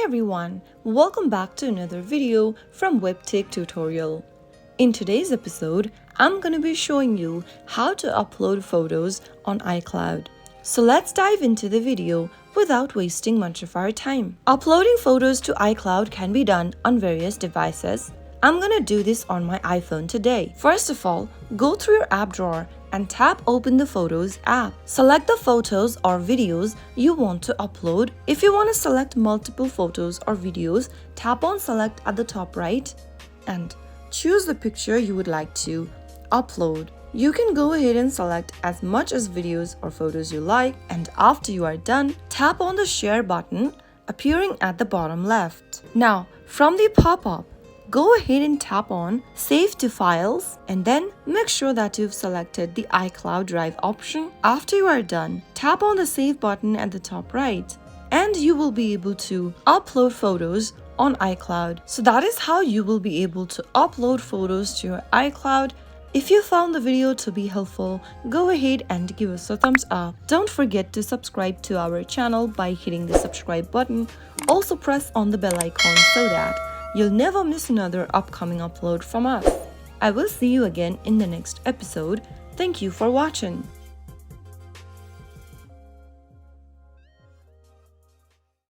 everyone, welcome back to another video from Webtech Tutorial. In today's episode, I'm going to be showing you how to upload photos on iCloud. So let's dive into the video without wasting much of our time. Uploading photos to iCloud can be done on various devices. I'm going to do this on my iPhone today. First of all, go through your app drawer and tap Open the Photos app. Select the photos or videos you want to upload. If you want to select multiple photos or videos, tap on Select at the top right and choose the picture you would like to upload. You can go ahead and select as much as videos or photos you like, and after you are done, tap on the Share button appearing at the bottom left. Now, from the pop-up, go ahead and tap on Save to Files and then make sure that you've selected the iCloud Drive option. After you are done, tap on the Save button at the top right and you will be able to upload photos on iCloud. So that is how you will be able to upload photos to your iCloud. If you found the video to be helpful, go ahead and give us a thumbs up. Don't forget to subscribe to our channel by hitting the subscribe button. Also press on the bell icon so that you'll never miss another upcoming upload from us. I will see you again in the next episode. Thank you for watching.